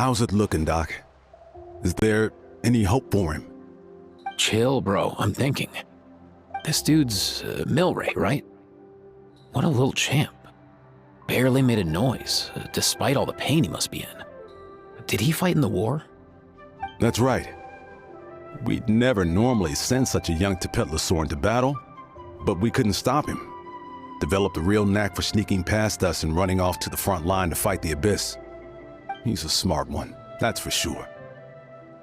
How's it looking, Doc? Is there any hope for him? Chill, bro. I'm thinking. This dude's Milray, right? What a little champ. Barely made a noise, despite all the pain he must be in. Did he fight in the war? That's right. We'd never normally send such a young Tepetlosaur into battle, but we couldn't stop him. Developed a real knack for sneaking past us and running off to the front line to fight the Abyss. He's a smart one, that's for sure.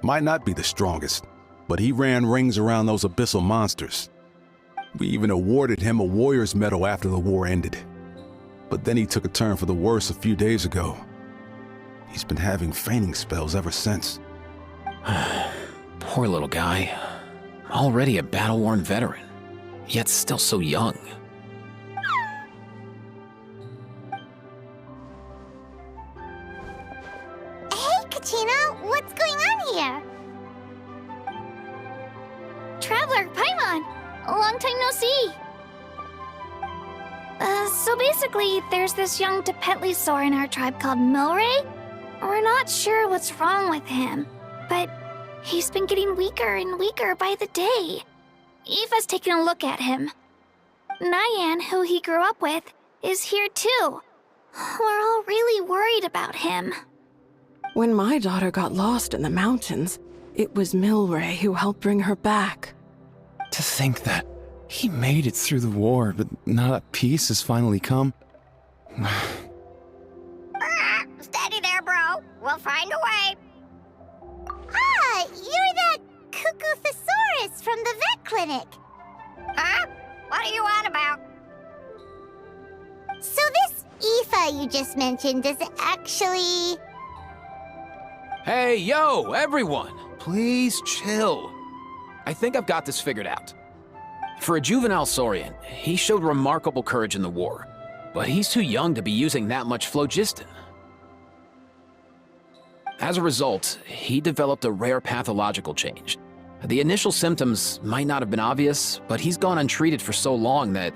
Might not be the strongest, but he ran rings around those abyssal monsters. We even awarded him a Warrior's Medal after the war ended. But then he took a turn for the worse a few days ago. He's been having fainting spells ever since. Poor little guy. Already a battle-worn veteran, yet still so young. Hey, Kachina, what's going on here? Traveler, Paimon, long time no see. So basically, there's this young Tepetlosaur in our tribe called Milray. We're not sure what's wrong with him, but he's been getting weaker and weaker by the day. Eva's taking a look at him. Nyan, who he grew up with, is here too. We're all really worried about him. When my daughter got lost in the mountains, it was Milray who helped bring her back. To think that he made it through the war, but now that peace has finally come. Steady there, bro. We'll find a way. Ah, you're that cuckoo thesaurus from the vet clinic. Huh? What are you on about? So this Aoife you just mentioned is actually... Hey, yo, everyone! Please chill. I think I've got this figured out. For a juvenile Saurian, he showed remarkable courage in the war, but he's too young to be using that much phlogiston. As a result, he developed a rare pathological change. The initial symptoms might not have been obvious, but he's gone untreated for so long that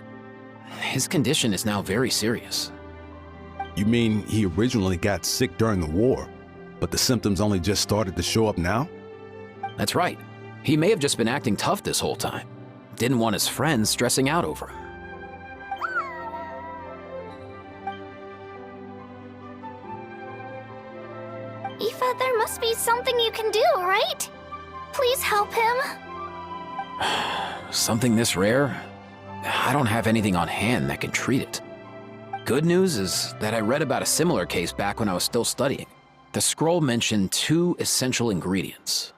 his condition is now very serious. You mean he originally got sick during the war, but the symptoms only just started to show up now? That's right. He may have just been acting tough this whole time. Didn't want his friends stressing out over him. Aoife, there must be something you can do, right? Please help him. Something this rare? I don't have anything on hand that can treat it. Good news is that I read about a similar case back when I was still studying. The scroll mentioned 2 essential ingredients.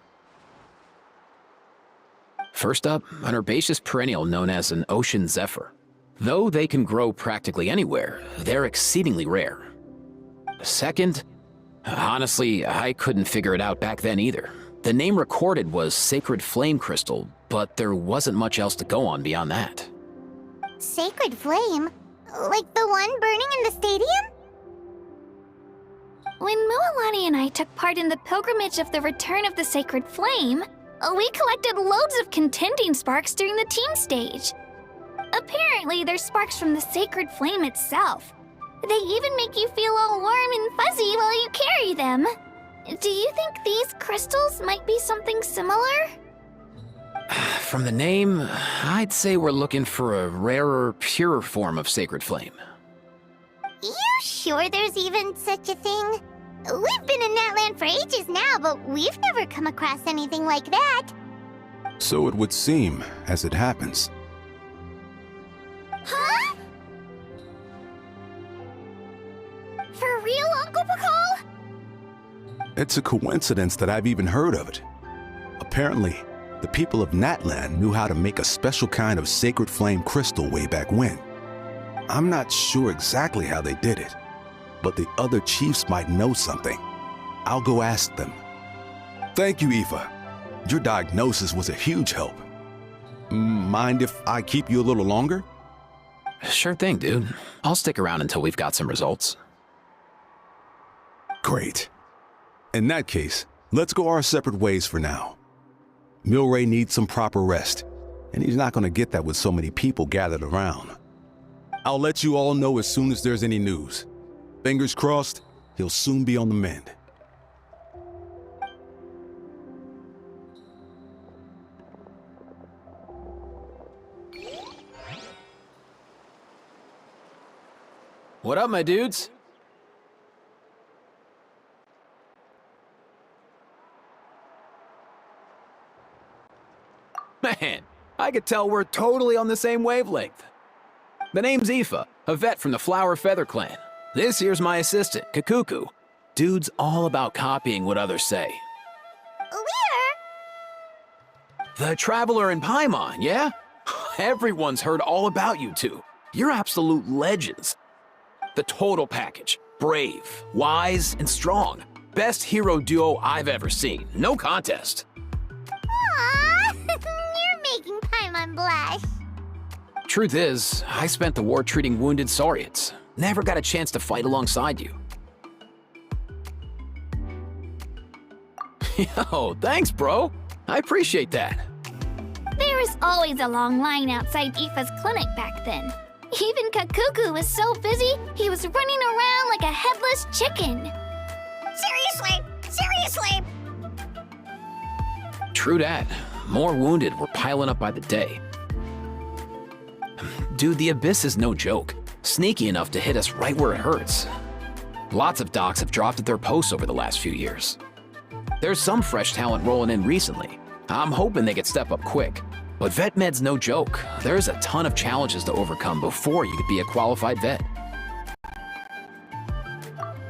First up, an herbaceous perennial known as an ocean zephyr. Though they can grow practically anywhere, they're exceedingly rare. Second, honestly, I couldn't figure it out back then either. The name recorded was Sacred Flame Crystal, but there wasn't much else to go on beyond that. Sacred Flame? Like the one burning in the stadium? When Mualani and I took part in the pilgrimage of the Return of the Sacred Flame, we collected loads of contending sparks during the team stage. Apparently, they're sparks from the Sacred Flame itself. They even make you feel all warm and fuzzy while you carry them. Do you think these crystals might be something similar? From the name, I'd say we're looking for a rarer, purer form of Sacred Flame. You sure there's even such a thing? We've been in that land for ages now, but we've never come across anything like that. So it would seem, as it happens. Huh? For real, Uncle Pakal? It's a coincidence that I've even heard of it. Apparently, the people of Natlan knew how to make a special kind of sacred flame crystal way back when. I'm not sure exactly how they did it, but the other chiefs might know something. I'll go ask them. Thank you, Aoife. Your diagnosis was a huge help. Mind if I keep you a little longer? Sure thing, dude. I'll stick around until we've got some results. Great. In that case, let's go our separate ways for now. Milray needs some proper rest, and he's not going to get that with so many people gathered around. I'll let you all know as soon as there's any news. Fingers crossed, he'll soon be on the mend. What up, my dudes? Man, I could tell we're totally on the same wavelength. The name's Aoife, a vet from the Flower Feather clan. This here's my assistant, Kakuku. Dude's all about copying what others say. The Traveler in Paimon, yeah? Everyone's heard all about you two. You're absolute legends. The total package. Brave, wise, and strong. Best hero duo I've ever seen. No contest. Aww, you're making Paimon blush. Truth is, I spent the war treating wounded Saurians. Never got a chance to fight alongside you. Yo, thanks, bro. I appreciate that. There was always a long line outside Aoife's clinic back then. Even Kakuku was so busy, he was running around like a headless chicken. Seriously! True dat. More wounded were piling up by the day. Dude, the Abyss is no joke. Sneaky enough to hit us right where it hurts. Lots of docs have dropped at their posts over the last few years. There's some fresh talent rolling in recently. I'm hoping they could step up quick. But vet med's no joke. There's a ton of challenges to overcome before you could be a qualified vet.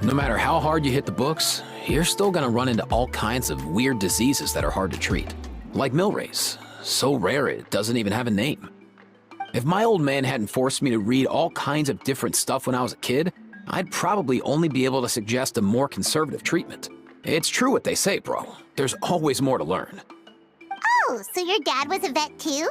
No matter how hard you hit the books, you're still gonna run into all kinds of weird diseases that are hard to treat. Like Milray's. So rare it doesn't even have a name. If my old man hadn't forced me to read all kinds of different stuff when I was a kid, I'd probably only be able to suggest a more conservative treatment. It's true what they say, bro. There's always more to learn. Oh, so your dad was a vet too?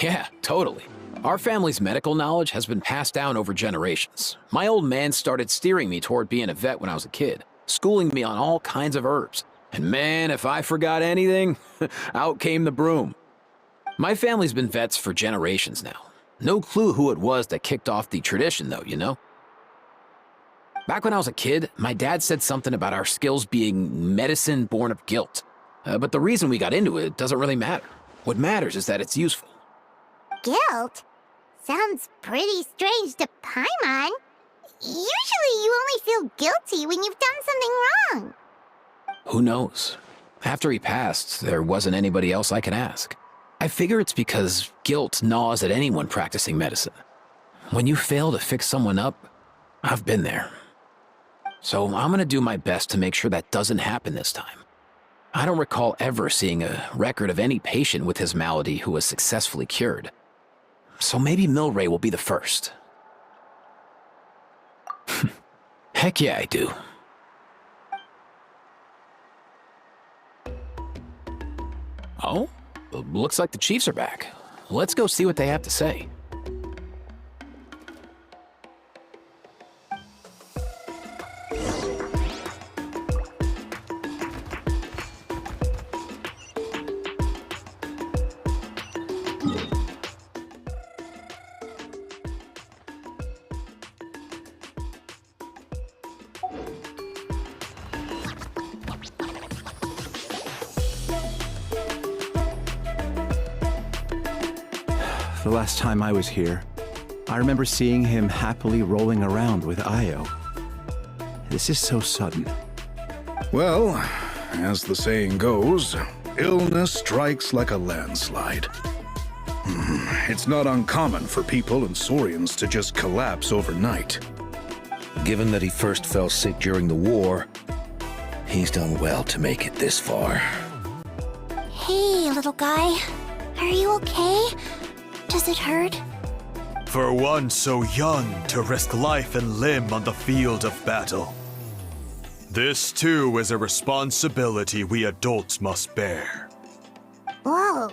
Yeah, totally. Our family's medical knowledge has been passed down over generations. My old man started steering me toward being a vet when I was a kid, schooling me on all kinds of herbs. And man, if I forgot anything, out came the broom. My family's been vets for generations now. No clue who it was that kicked off the tradition though, you know? Back when I was a kid, my dad said something about our skills being medicine born of guilt. But the reason we got into it doesn't really matter. What matters is that it's useful. Guilt? Sounds pretty strange to Paimon. Usually you only feel guilty when you've done something wrong. Who knows? After he passed, there wasn't anybody else I could ask. I figure it's because guilt gnaws at anyone practicing medicine. When you fail to fix someone up, I've been there. So I'm gonna do my best to make sure that doesn't happen this time. I don't recall ever seeing a record of any patient with his malady who was successfully cured. So maybe Milray will be the first. Heck yeah, I do. Oh? Looks like the Chiefs are back. Let's go see what they have to say. The last time I was here, I remember seeing him happily rolling around with Io. This is so sudden. Well, as the saying goes, illness strikes like a landslide. It's not uncommon for people and Saurians to just collapse overnight. Given that he first fell sick during the war, he's done well to make it this far. Hey, little guy. Are you okay? Does it hurt? For one so young to risk life and limb on the field of battle. This too is a responsibility we adults must bear. Whoa.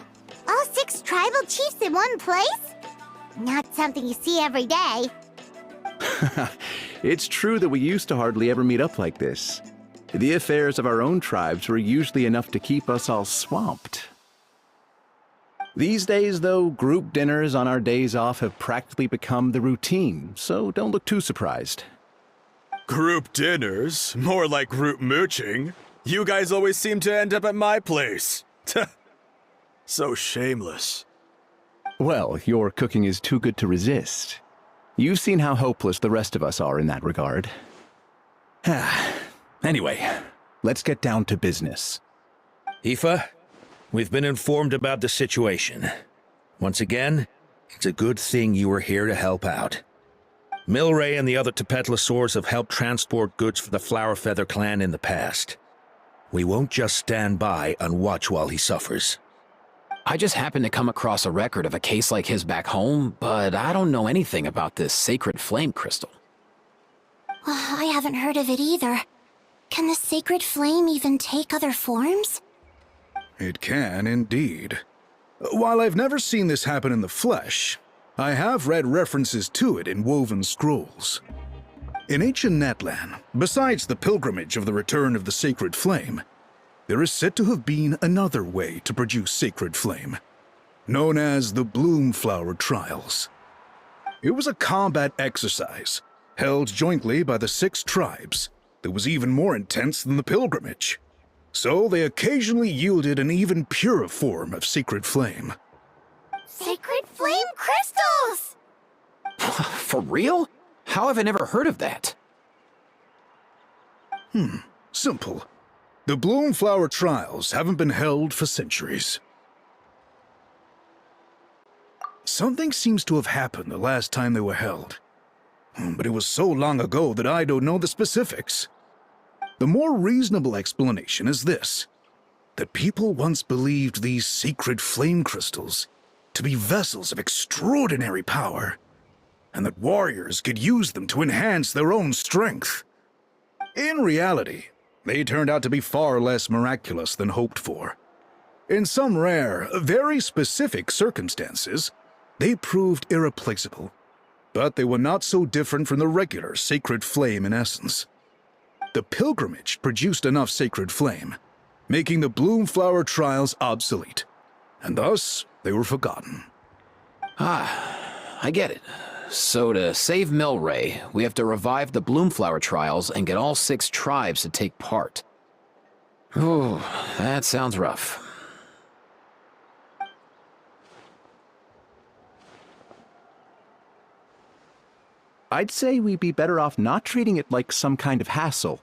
All 6 tribal chiefs in one place? Not something you see every day. It's true that we used to hardly ever meet up like this. The affairs of our own tribes were usually enough to keep us all swamped. These days, though, group dinners on our days off have practically become the routine, so don't look too surprised. Group dinners? More like group mooching. You guys always seem to end up at my place. So shameless. Well, your cooking is too good to resist. You've seen how hopeless the rest of us are in that regard. Anyway, let's get down to business. Aoife, we've been informed about the situation. Once again, it's a good thing you were here to help out. Milray and the other Tepetlosaurs have helped transport goods for the Flowerfeather clan in the past. We won't just stand by and watch while he suffers. I just happened to come across a record of a case like his back home, but I don't know anything about this sacred flame crystal. I haven't heard of it either. Can the sacred flame even take other forms? It can indeed. While I've never seen this happen in the flesh, I have read references to it in woven scrolls. In ancient Netland, besides the pilgrimage of the return of the sacred flame, there is said to have been another way to produce sacred flame, known as the Bloomflower Trials. It was a combat exercise, held jointly by the 6 tribes, that was even more intense than the pilgrimage. So they occasionally yielded an even purer form of sacred flame. Sacred flame crystals! For real? How have I never heard of that? Simple. The Bloomflower Trials haven't been held for centuries. Something seems to have happened the last time they were held. But it was so long ago that I don't know the specifics. The more reasonable explanation is this: that people once believed these sacred flame crystals to be vessels of extraordinary power, and that warriors could use them to enhance their own strength. In reality, they turned out to be far less miraculous than hoped for. In some rare, very specific circumstances, they proved irreplaceable, but they were not so different from the regular sacred flame in essence. The pilgrimage produced enough sacred flame, making the Bloomflower Trials obsolete, and thus they were forgotten. I get it. So to save Milray, we have to revive the Bloomflower Trials and get all 6 tribes to take part. Ooh, that sounds rough. I'd say we'd be better off not treating it like some kind of hassle.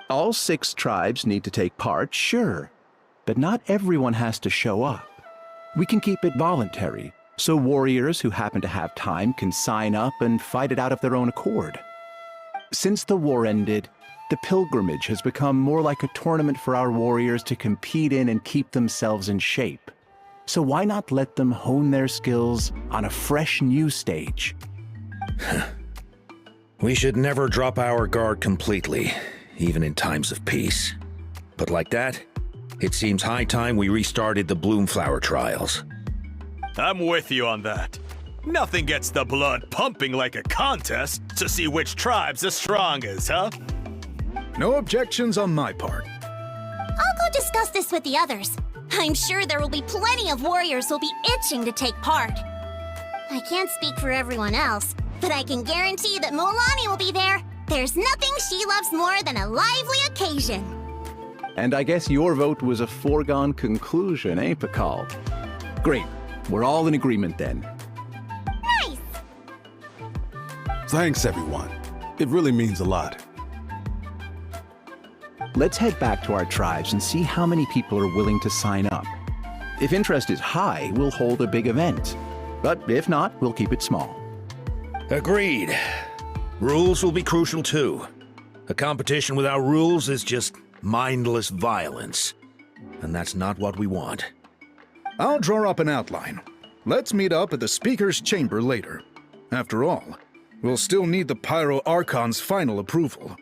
All 6 tribes need to take part, sure, but not everyone has to show up. We can keep it voluntary, so warriors who happen to have time can sign up and fight it out of their own accord. Since the war ended, the pilgrimage has become more like a tournament for our warriors to compete in and keep themselves in shape. So why not let them hone their skills on a fresh new stage? We should never drop our guard completely, even in times of peace. But like that, it seems high time we restarted the Bloomflower Trials. I'm with you on that. Nothing gets the blood pumping like a contest to see which tribe's the strongest, huh? No objections on my part. I'll go discuss this with the others. I'm sure there will be plenty of warriors who'll be itching to take part. I can't speak for everyone else, but I can guarantee that Molani will be there. There's nothing she loves more than a lively occasion. And I guess your vote was a foregone conclusion, eh, Pakal? Great. We're all in agreement then. Nice! Thanks, everyone. It really means a lot. Let's head back to our tribes and see how many people are willing to sign up. If interest is high, we'll hold a big event. But if not, we'll keep it small. Agreed. Rules will be crucial too. A competition without rules is just mindless violence. And that's not what we want. I'll draw up an outline. Let's meet up at the Speaker's Chamber later. After all, we'll still need the Pyro Archon's final approval.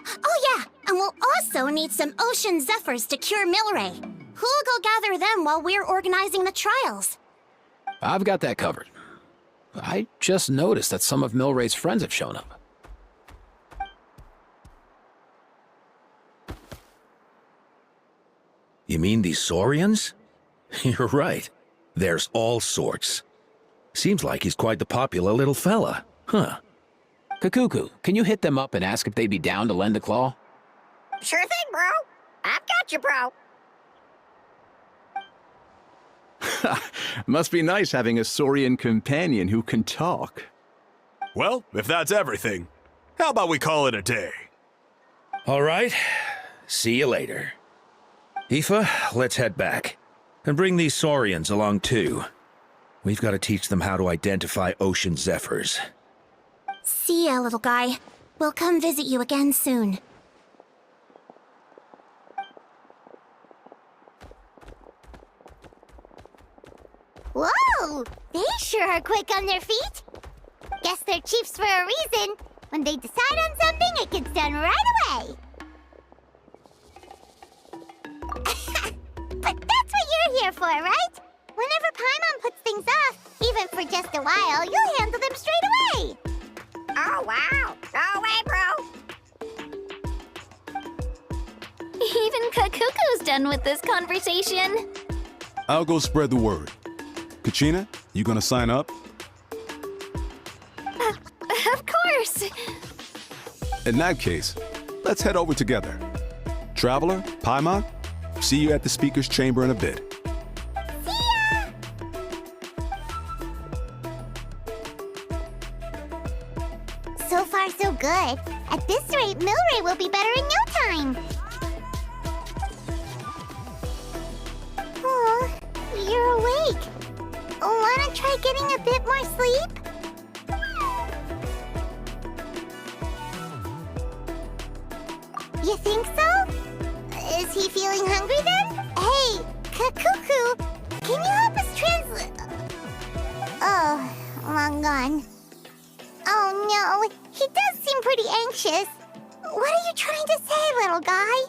Oh yeah, and we'll also need some Ocean Zephyrs to cure Milray. Who'll go gather them while we're organizing the trials? I've got that covered. I just noticed that some of Milray's friends have shown up. You mean these Saurians? You're right. There's all sorts. Seems like he's quite the popular little fella, huh? Kakuku, can you hit them up and ask if they'd be down to lend a claw? Sure thing, bro. I've got you, bro. Must be nice having a Saurian companion who can talk. Well, if that's everything, how about we call it a day? All right. See you later. Aoife, let's head back. And bring these Saurians along too. We've got to teach them how to identify ocean zephyrs. See ya, little guy. We'll come visit you again soon. Whoa! They sure are quick on their feet. Guess they're chiefs for a reason. When they decide on something, it gets done right away. But that's what you're here for, right? Whenever Paimon puts things off, even for just a while, you'll handle them straight away. Oh, wow. Go away, bro. Even Kakuku's done with this conversation. I'll go spread the word. Kachina, you gonna sign up? Of course. In that case, let's head over together. Traveler, Paimon, see you at the speaker's chamber in a bit. See ya! So far, so good. At this rate, Milray will be better in no time. Oh, you're awake. Wanna try getting a bit more sleep? You think so? Is he feeling hungry then? Hey, Kakuku, can you help us translate? Oh, long gone. Oh no, he does seem pretty anxious. What are you trying to say, little guy?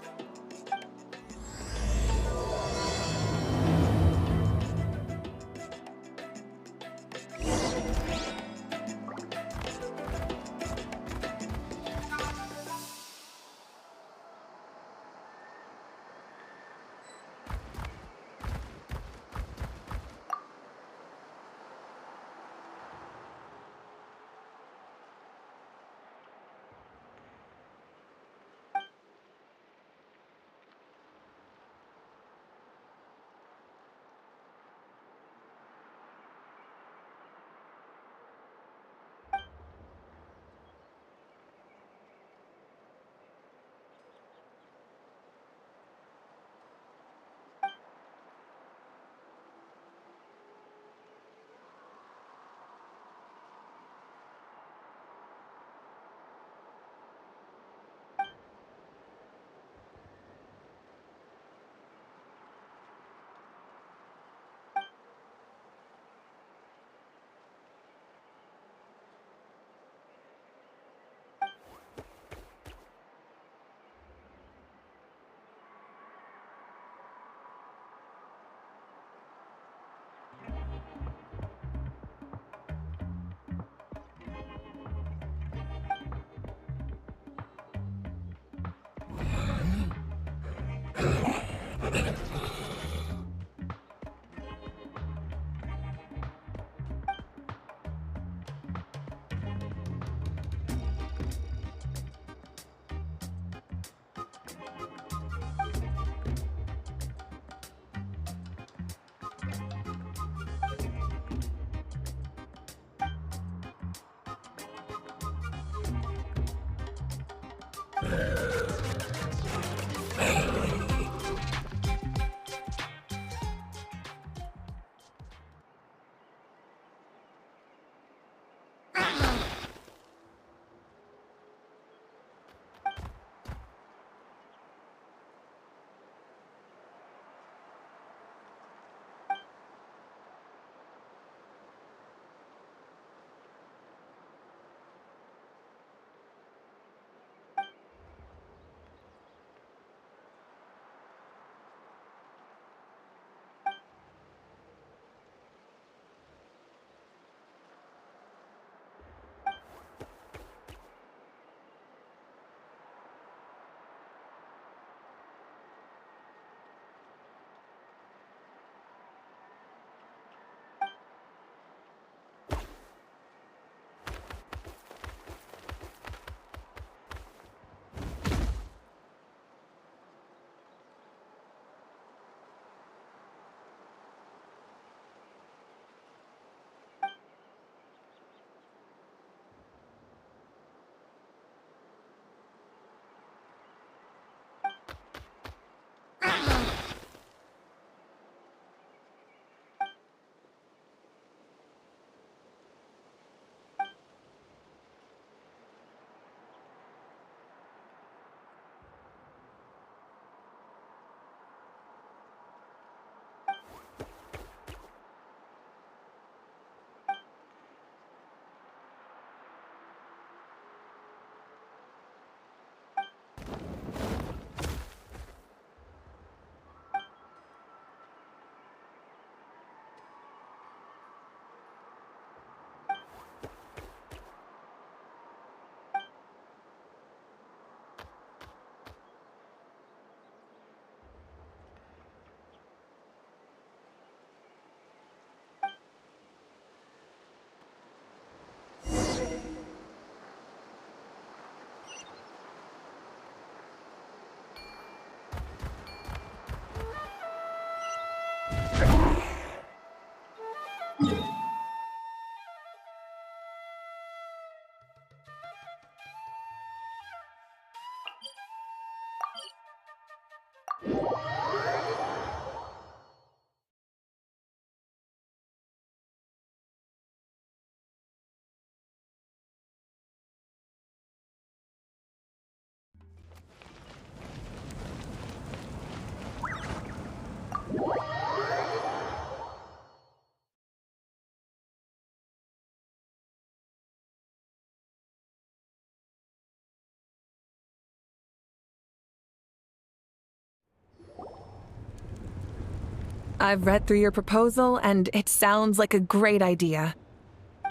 I've read through your proposal, and it sounds like a great idea.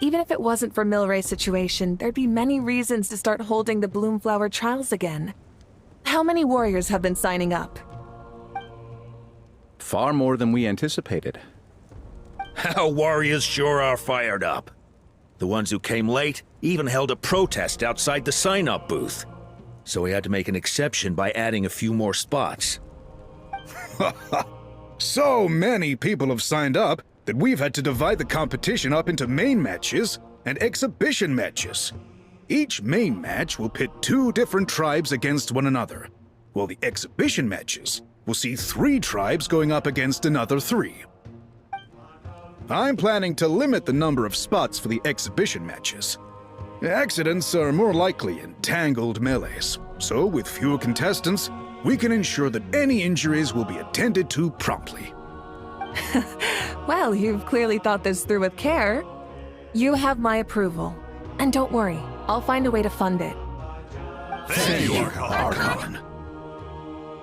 Even if it wasn't for Milray's situation, there'd be many reasons to start holding the Bloomflower trials again. How many warriors have been signing up? Far more than we anticipated. Our warriors sure are fired up. The ones who came late even held a protest outside the sign-up booth. So we had to make an exception by adding a few more spots. So many people have signed up that we've had to divide the competition up into main matches and exhibition matches. Each main match will pit 2 different tribes against one another, while the exhibition matches will see 3 tribes going up against another 3. I'm planning to limit the number of spots for the exhibition matches. Accidents are more likely in tangled melees, so with fewer contestants, we can ensure that any injuries will be attended to promptly. Well, you've clearly thought this through with care. You have my approval. And don't worry, I'll find a way to fund it. Thank you, Archon.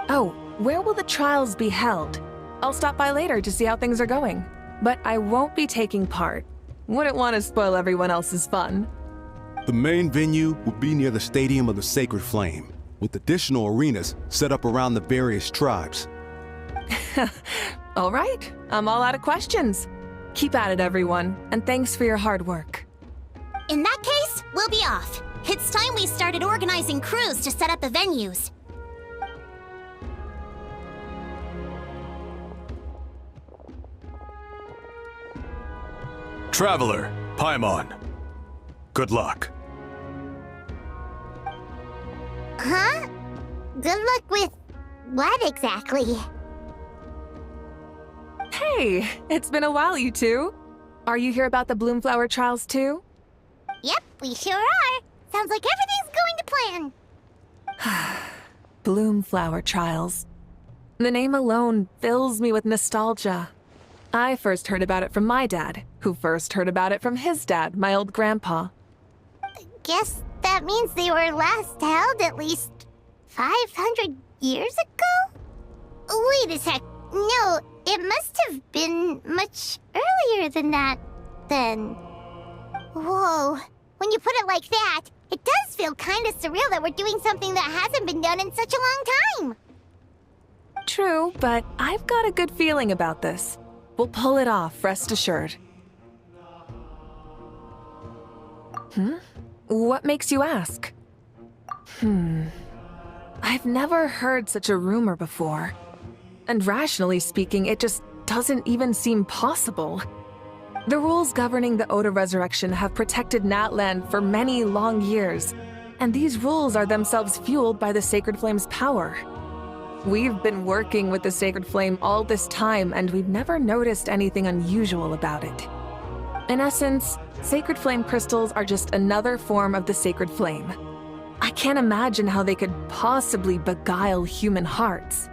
Oh, where will the trials be held? I'll stop by later to see how things are going. But I won't be taking part. Wouldn't want to spoil everyone else's fun. The main venue will be near the Stadium of the Sacred Flame, with additional arenas set up around the various tribes. All right, I'm all out of questions. Keep at it, everyone, and thanks for your hard work. In that case, we'll be off. It's time we started organizing crews to set up the venues. Traveler, Paimon. Good luck. Huh? Good luck with what exactly? Hey, it's been a while, you two. Are you here about the Bloomflower trials too? Yep, we sure are. Sounds like everything's going to plan. Bloomflower trials. The name alone fills me with nostalgia. I first heard about it from my dad, who first heard about it from his dad, my old grandpa. Guess that means they were last held at least 500 years ago? Wait a sec. No, it must have been much earlier than that, then. Whoa. When you put it like that, it does feel kind of surreal that we're doing something that hasn't been done in such a long time. True, but I've got a good feeling about this. We'll pull it off, rest assured. What makes you ask? I've never heard such a rumor before. And rationally speaking, it just doesn't even seem possible. The rules governing the Oda resurrection have protected Natland for many long years, and these rules are themselves fueled by the Sacred Flame's power. We've been working with the Sacred Flame all this time, and we've never noticed anything unusual about it. In essence, Sacred Flame crystals are just another form of the Sacred Flame. I can't imagine how they could possibly beguile human hearts.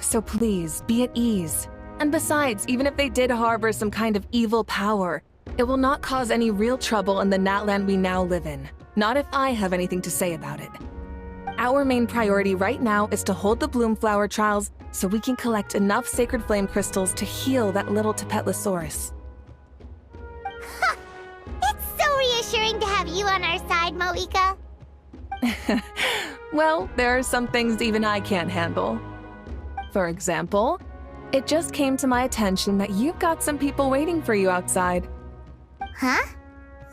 So please, be at ease. And besides, even if they did harbor some kind of evil power, it will not cause any real trouble in the Natland we now live in. Not if I have anything to say about it. Our main priority right now is to hold the Bloomflower trials so we can collect enough Sacred Flame crystals to heal that little Tepetlosaurus. It's so reassuring to have you on our side, Moika. Well, there are some things even I can't handle. For example, it just came to my attention that you've got some people waiting for you outside. Huh?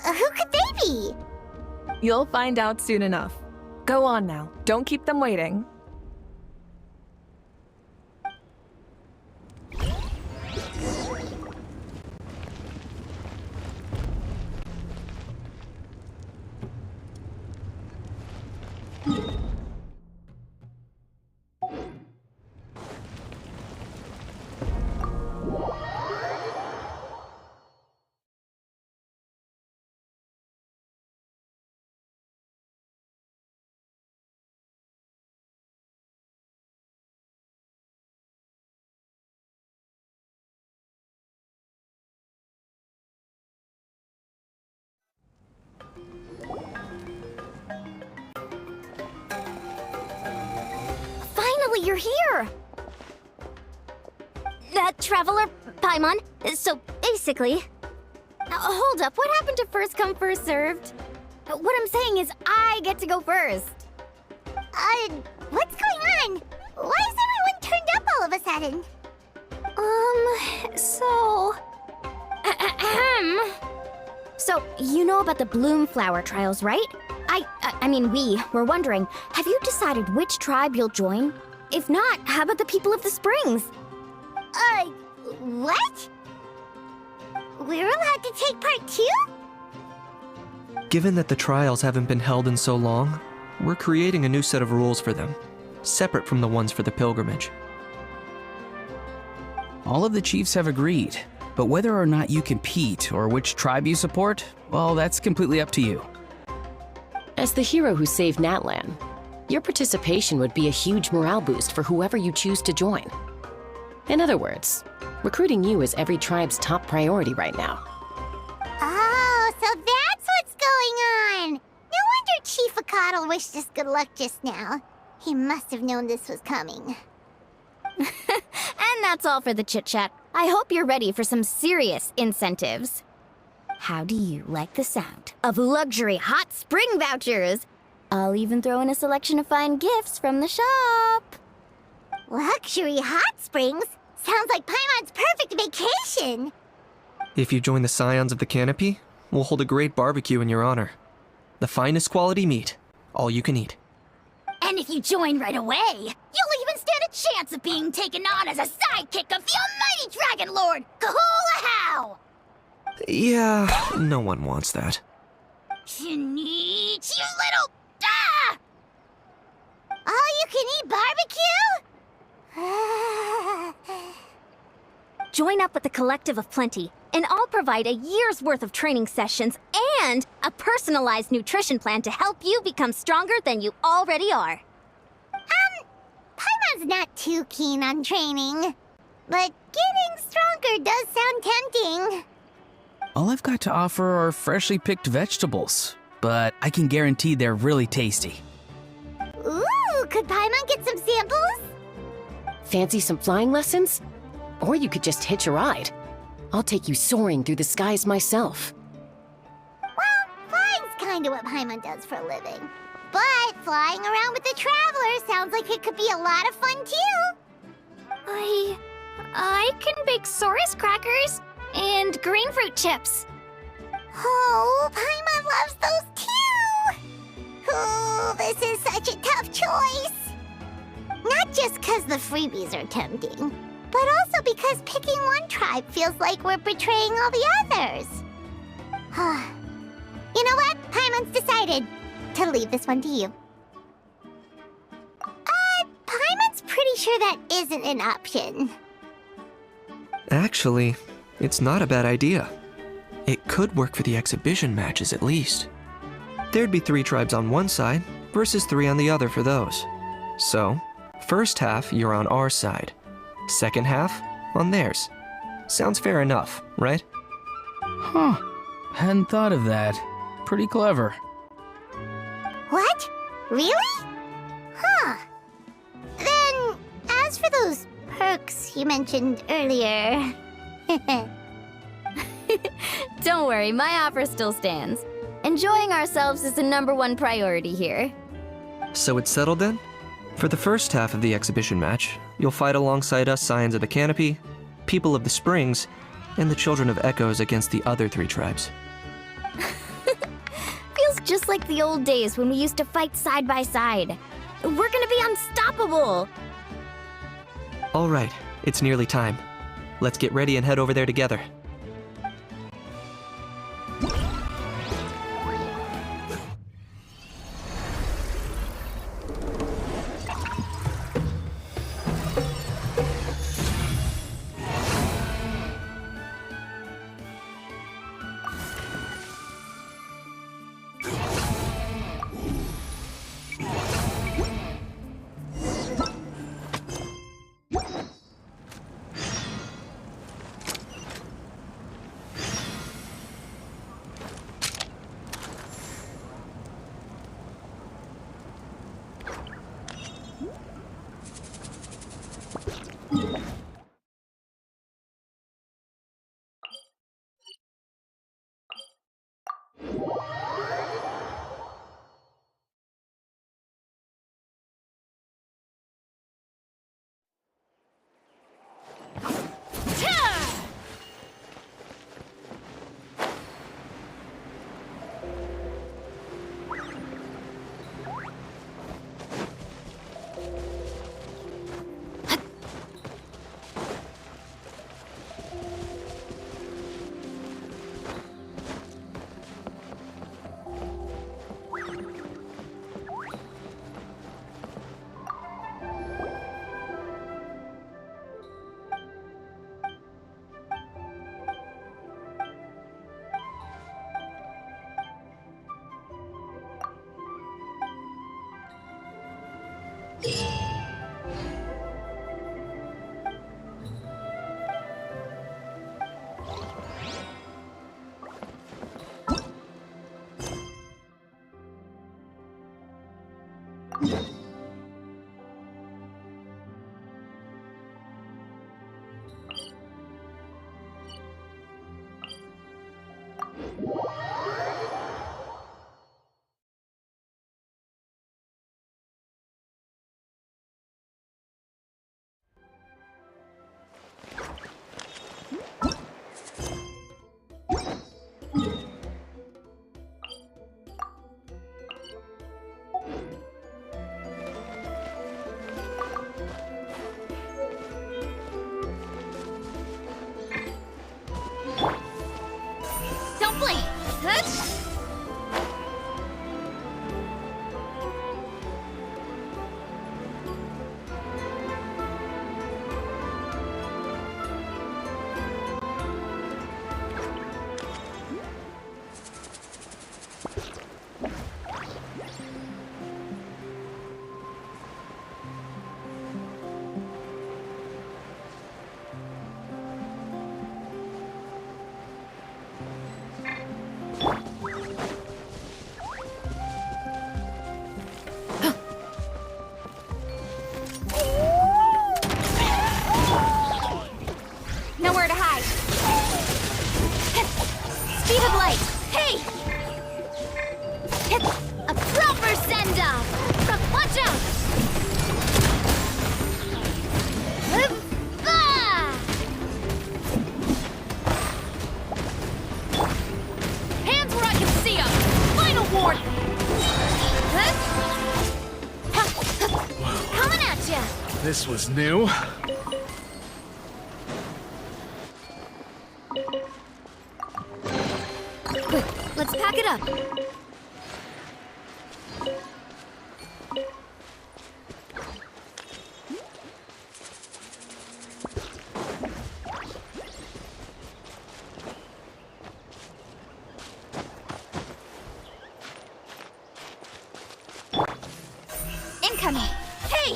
Who could they be? You'll find out soon enough. Go on now, don't keep them waiting. Finally, you're here! Traveler, Paimon, so basically... hold up, what happened to first come, first served? What I'm saying is I get to go first. What's going on? Why is everyone turned up all of a sudden? So, you know about the bloom flower trials, right? I mean, we were wondering, have you decided which tribe you'll join? If not, how about the people of the springs? What? We're allowed to take part too? Given that the trials haven't been held in so long, we're creating a new set of rules for them, separate from the ones for the pilgrimage. All of the chiefs have agreed, but whether or not you compete or which tribe you support, well, that's completely up to you. As the hero who saved Natlan, your participation would be a huge morale boost for whoever you choose to join. In other words, recruiting you is every tribe's top priority right now. Oh, so that's what's going on! No wonder Chief Akatl wished us good luck just now. He must have known this was coming. And that's all for the chit-chat. I hope you're ready for some serious incentives. How do you like the sound of luxury hot spring vouchers? I'll even throw in a selection of fine gifts from the shop. Luxury hot springs? Sounds like Paimon's perfect vacation! If you join the Scions of the Canopy, we'll hold a great barbecue in your honor. The finest quality meat, all you can eat. And if you join right away, you'll even stand a chance of being taken on as a sidekick of the almighty Dragon Lord, Kahula-How! Yeah, no one wants that. You little... Ah! All-you-can-eat barbecue? Join up with the Collective of Plenty, and I'll provide a year's worth of training sessions and a personalized nutrition plan to help you become stronger than you already are. Paimon's not too keen on training, but getting stronger does sound tempting. All I've got to offer are freshly picked vegetables, but I can guarantee they're really tasty. Ooh, could Paimon get some samples? Fancy some flying lessons? Or you could just hitch a ride. I'll take you soaring through the skies myself. Well, flying's kinda what Paimon does for a living. But flying around with the Traveler sounds like it could be a lot of fun too. I can bake Saurus crackers and green fruit chips. Oh, Paimon loves those too! Ooh, this is such a tough choice. Not just 'cause the freebies are tempting, but also because picking one tribe feels like we're betraying all the others. You know what? Paimon's decided to leave this one to you. Paimon's pretty sure that isn't an option. Actually, it's not a bad idea. It could work for the exhibition matches at least. There'd be 3 tribes on one side versus 3 on the other for those. So, first half you're on our side. Second half on theirs. Sounds fair enough, right? Huh. Hadn't thought of that. Pretty clever. What? Really? Huh. Then, as for those perks you mentioned earlier... Don't worry, my offer still stands. Enjoying ourselves is the #1 priority here. So it's settled then? For the first half of the exhibition match, you'll fight alongside us Scions of the Canopy, People of the Springs, and the Children of Echoes against the other 3 tribes. Feels just like the old days when we used to fight side by side. We're gonna be unstoppable! All right, it's nearly time. Let's get ready and head over there together. Nowhere to hide. Speed of light. Hey! A proper send-off. Watch out! Ah! Hands where I can see them. Final warning. Coming at ya. This was new. Quick, let's pack it up. Incoming. Hey!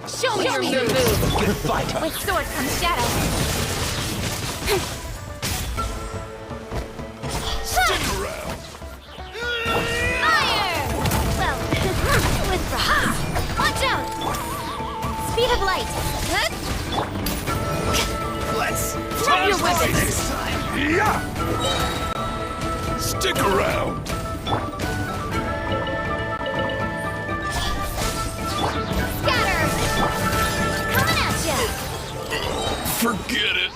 Show me your move! Good fight! With sword comes shadow. Stick around! Fire! Well, with frost. Watch out! Speed of light. Let's Drop your weapons! next time! Yeah! Stick around! Scatter! Coming at ya! Forget it!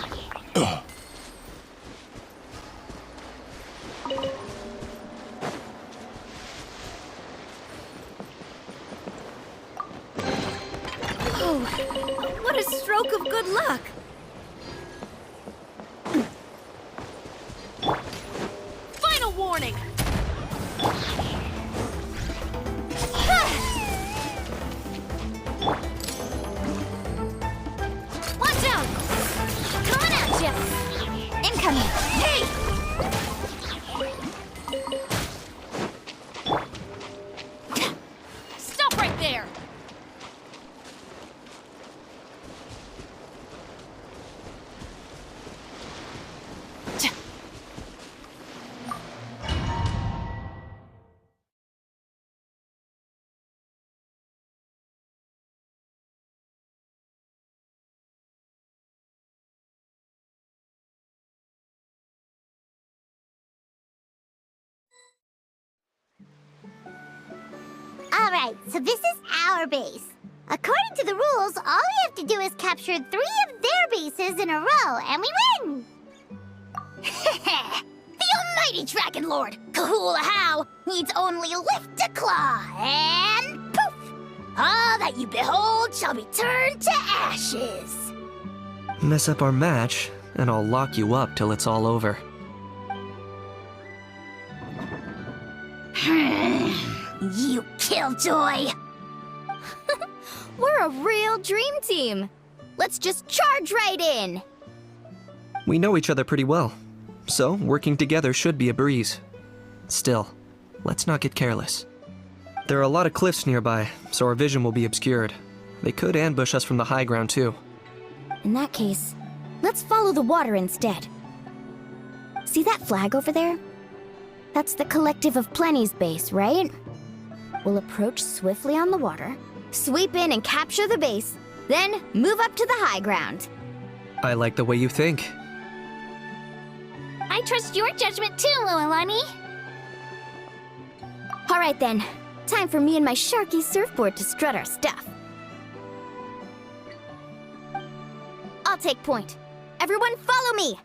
Oh, what a stroke of good luck! Final warning! Watch out! Coming at ya! Incoming! Hey! Stop right there! Alright, so this is our base. According to the rules, all we have to do is capture 3 of their bases in a row, and we win! The almighty Dragon Lord, Kahula How, needs only lift a claw, and poof! All that you behold shall be turned to ashes. Mess up our match, and I'll lock you up till it's all over. you killjoy! We're a real dream team. Let's just charge right in. We know each other pretty well, so working together should be a breeze. Still, let's not get careless. There are a lot of cliffs nearby, so our vision will be obscured. They could ambush us from the high ground too. In that case, let's follow the water instead. See that flag over there? That's the Collective of Plenty's base, right? We'll approach swiftly on the water, sweep in and capture the base, then move up to the high ground. I like the way you think. I trust your judgment too, Lualani. All right then, time for me and my Sharky surfboard to strut our stuff. I'll take point. Everyone follow me!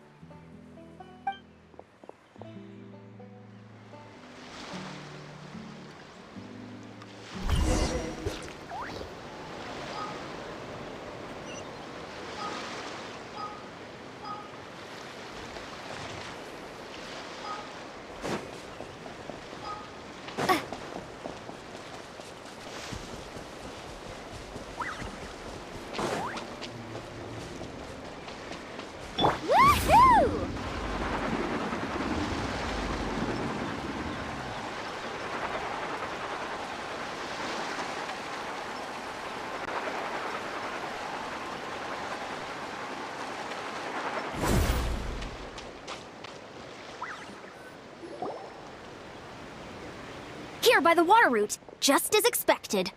Here by the water route, just as expected.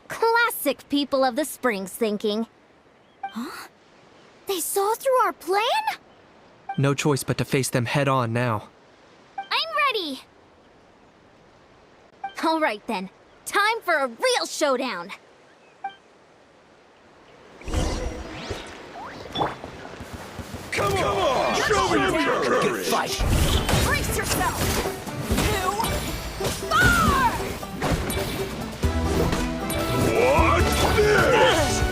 Classic people of the Springs thinking. Huh? They saw through our plan? No choice but to face them head on now. I'm ready! All right then, time for a real showdown! Come on! Show me your courage! Good fight! Brace yourself! 2, 4! What's this?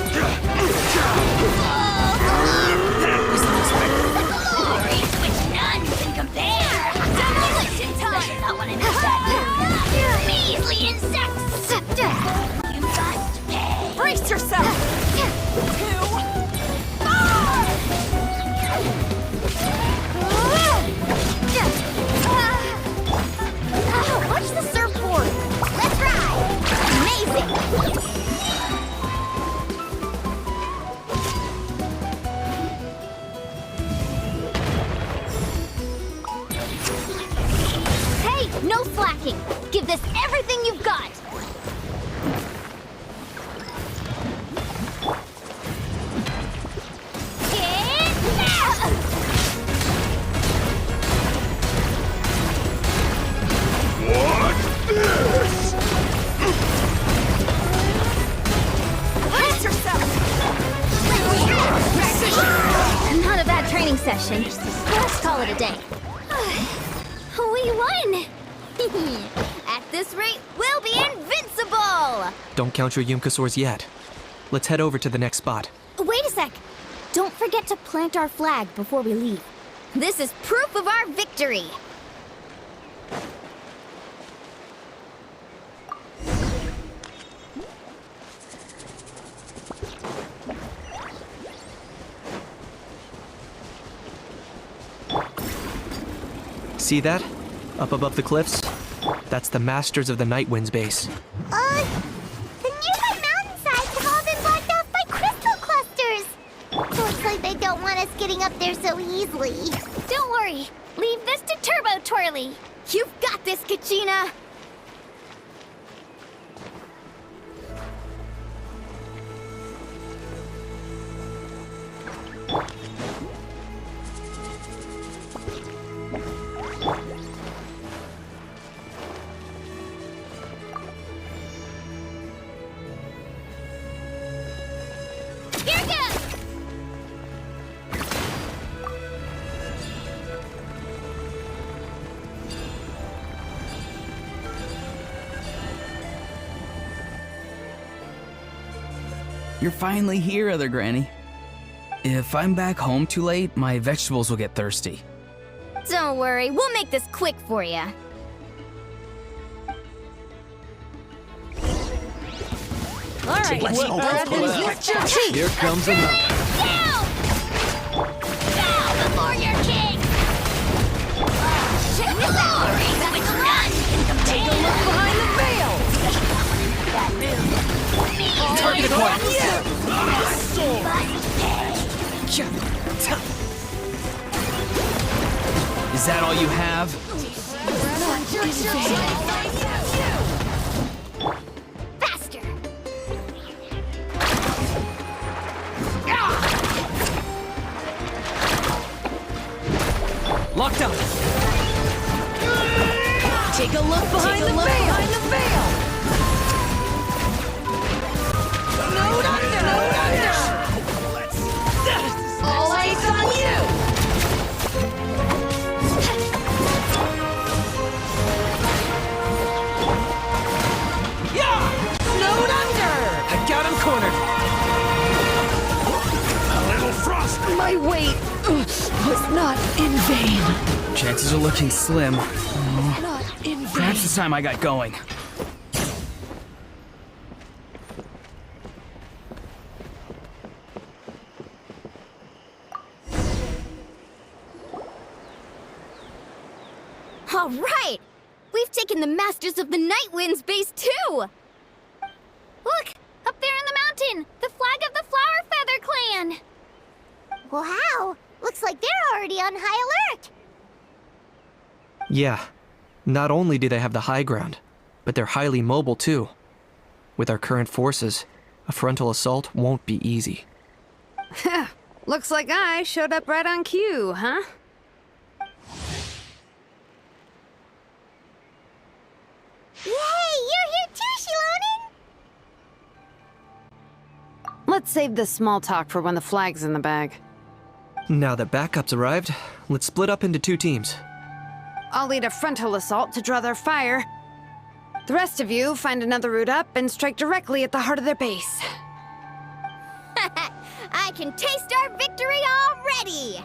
Glories which none can compare! Demolition time! Not one in that. Measly insects! You must pay! Brace yourself! 2, 4! Watch the surfboard! Let's ride! Amazing! Hey, no slacking! Give this everything you've got! What's this? Brace yourself! Not a bad training session. Let's call it a day. We won! At this rate, we'll be invincible! Don't count your Yumkasaurs yet. Let's head over to the next spot. Wait a sec! Don't forget to plant our flag before we leave. This is proof of our victory! See that? Up above the cliffs? That's the Masters of the Night Wind's base. The nearby mountainsides have all been blocked off by crystal clusters! Looks like they don't want us getting up there so easily. Don't worry. Leave this to Turbo Twirly. You've got this, Kachina! Here goes! You're finally here, Other Granny. If I'm back home too late, my vegetables will get thirsty. Don't worry, we'll make this quick for you. All right, Let's well, Here comes another. Down! Down before your king! Check this out! Which none can compare! Take a look behind the veil! Target acquired. Is that all you have? Faster! Locked up. Take a look behind the veil! Snowed under! All eyes on you! Snowed under! I got him cornered. A little frost. My wait was not in vain. Chances are looking slim. Not in vain. Perhaps it's time I got going. All right! We've taken the Masters of the Night Wind's base too! Look! Up there in the mountain! The flag of the Flower Feather Clan! Wow! Looks like they're already on high alert! Yeah. Not only do they have the high ground, but they're highly mobile too. With our current forces, a frontal assault won't be easy. Looks like I showed up right on cue, huh? Yay! You're here too, Shilonen! Let's save this small talk for when the flag's in the bag. Now that backup's arrived, let's split up into 2 teams. I'll lead a frontal assault to draw their fire. The rest of you find another route up and strike directly at the heart of their base. I can taste our victory already!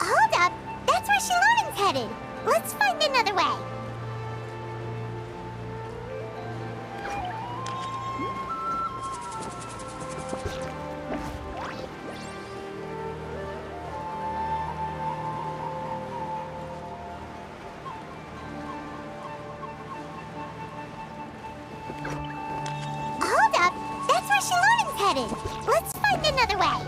Hold up! That's where Shilonen's headed! Let's find another way! Hold up! That's where Shilonen's headed! Let's find another way!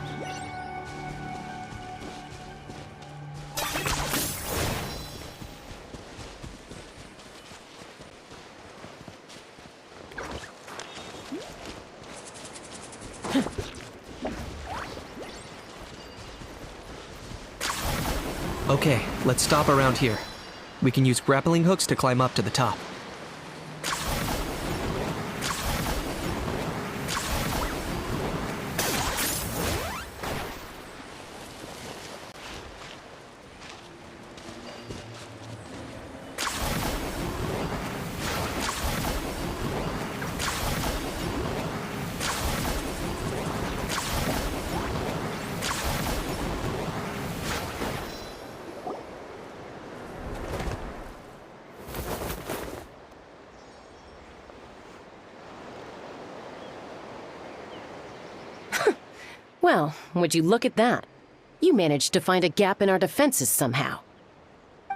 Okay, let's stop around here. We can use grappling hooks to climb up to the top. Well, would you look at that? You managed to find a gap in our defenses somehow.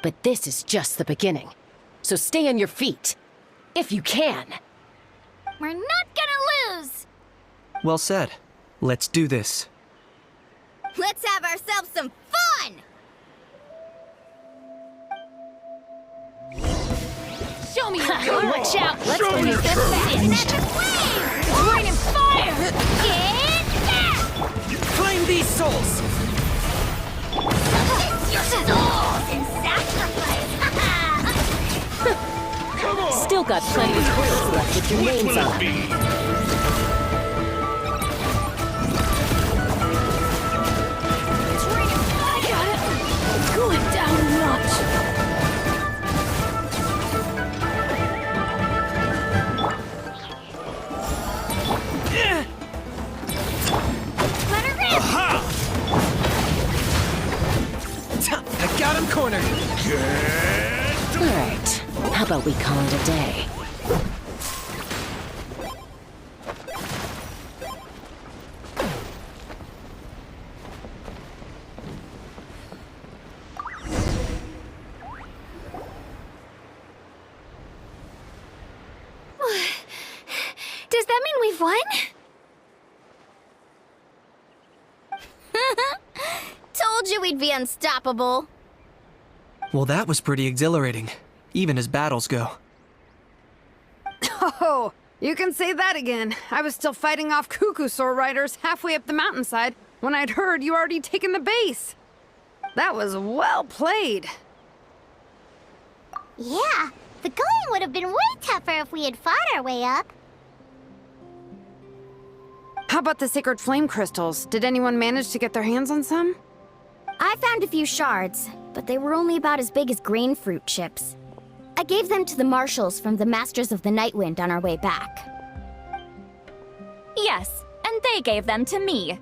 But this is just the beginning. So stay on your feet. If you can. We're not gonna lose! Well said. Let's do this. Let's have ourselves some fun! Show me your good. Watch out! Let's Show finish your this courage. fast! Flames! Raining fire! Get back! Claim these souls! Your souls in sacrifice! Still got plenty of coils left with your names on. about we call it a day? Does that mean we've won? Told you we'd be unstoppable. Well, that was pretty exhilarating, even as battles go. Oh, you can say that again. I was still fighting off Cuckoosaur riders halfway up the mountainside when I'd heard you already taken the base. That was well played. Yeah, the going would have been way tougher if we had fought our way up. How about the sacred flame crystals? Did anyone manage to get their hands on some? I found a few shards, but they were only about as big as grain fruit chips. I gave them to the marshals from the Masters of the Nightwind on our way back. Yes, and they gave them to me.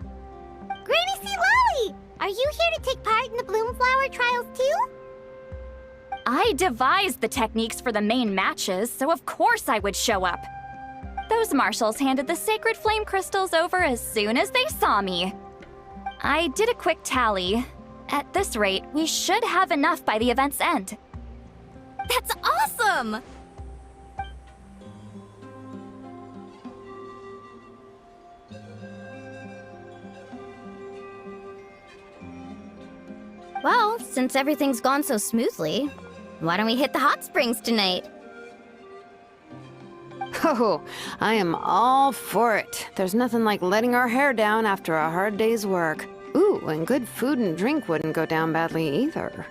Granny C. Lolly! Are you here to take part in the Bloomflower trials too? I devised the techniques for the main matches, so of course I would show up. Those marshals handed the sacred flame crystals over as soon as they saw me. I did a quick tally. At this rate, we should have enough by the event's end. That's awesome! Well, since everything's gone so smoothly, why don't we hit the hot springs tonight? Oh, I am all for it. There's nothing like letting our hair down after a hard day's work. Ooh, and good food and drink wouldn't go down badly either.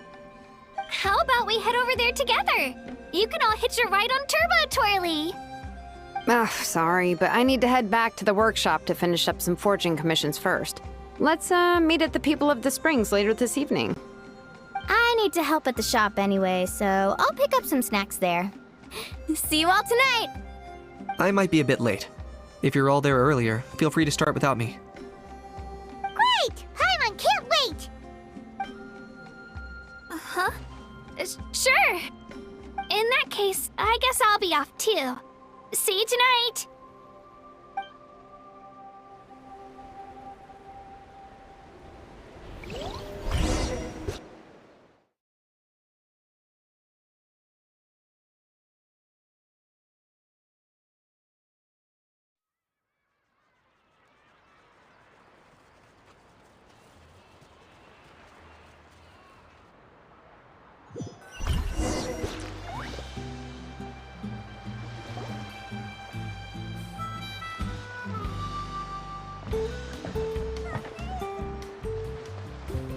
How about we head over there together? You can all hitch a ride on Turbo Twirly. Ugh, sorry, but I need to head back to the workshop to finish up some forging commissions first. Let's, meet at the People of the Springs later this evening. I need to help at the shop anyway, so I'll pick up some snacks there. See you all tonight! I might be a bit late. If you're all there earlier, feel free to start without me. Great! Paimon can't wait! Huh? Sure. In that case, I guess I'll be off too. See you tonight!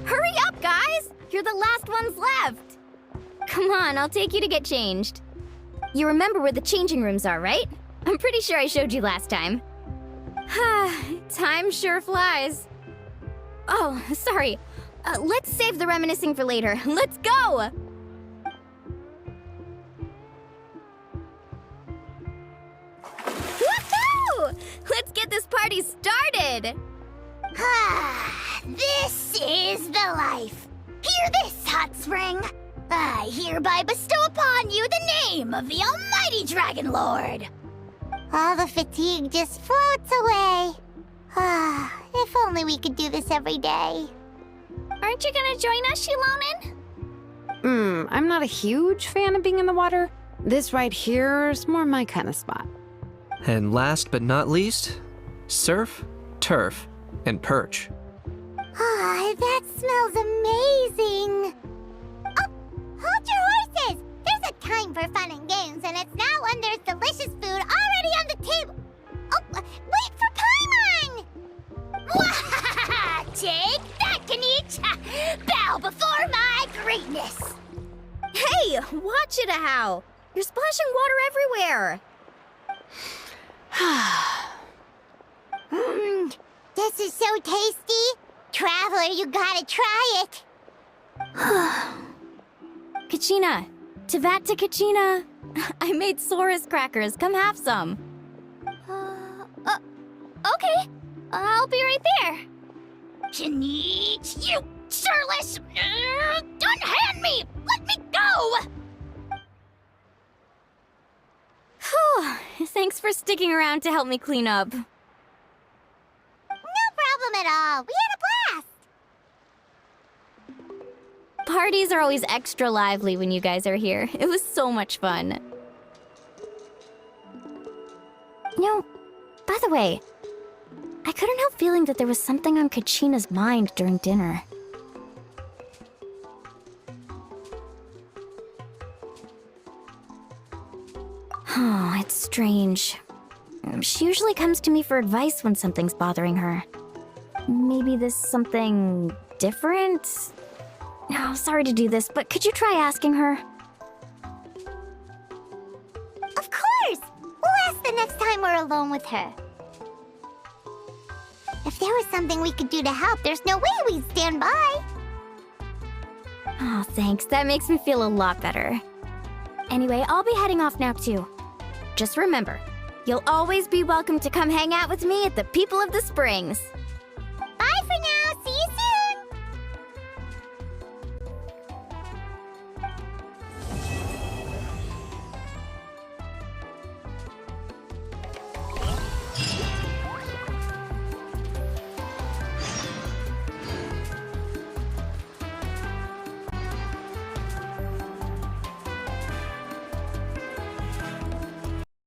Hurry up, guys! You're the last ones left! Come on, I'll take you to get changed. You remember where the changing rooms are, right? I'm pretty sure I showed you last time. Time sure flies. Oh, sorry. Let's save the reminiscing for later. Let's go! Woohoo! Let's get this party started! This is the life. Hear this, Hot Spring. I hereby bestow upon you the name of the Almighty Dragon Lord. All the fatigue just floats away. If only we could do this every day. Aren't you gonna join us, Shilonen? I'm not a huge fan of being in the water. This right here is more my kind of spot. And last but not least, surf, turf, and perch. That smells amazing. Oh, hold your horses. There's a time for fun and games, and it's now when there's delicious food already on the table. Oh, wait for Paimon! Take that, Kanich! Bow before my greatness! Hey, watch it, how! You're splashing water everywhere! This is so tasty. Traveler, you gotta try it. Kachina! Tavat to Kachina! I made Sora's crackers. Come have some. Okay. I'll be right there. Kanich, you shirtless! Unhand me! Let me go! Thanks for sticking around to help me clean up. No problem at all. We had a blast. Parties are always extra lively when you guys are here. It was so much fun. No, by the way, I couldn't help feeling that there was something on Kachina's mind during dinner. Oh, it's strange. She usually comes to me for advice when something's bothering her. Maybe this something different? No, sorry to do this, but could you try asking her? Of course! We'll ask the next time we're alone with her. If there was something we could do to help, there's no way we'd stand by. Oh, thanks. That makes me feel a lot better. Anyway, I'll be heading off now too. Just remember, you'll always be welcome to come hang out with me at the People of the Springs.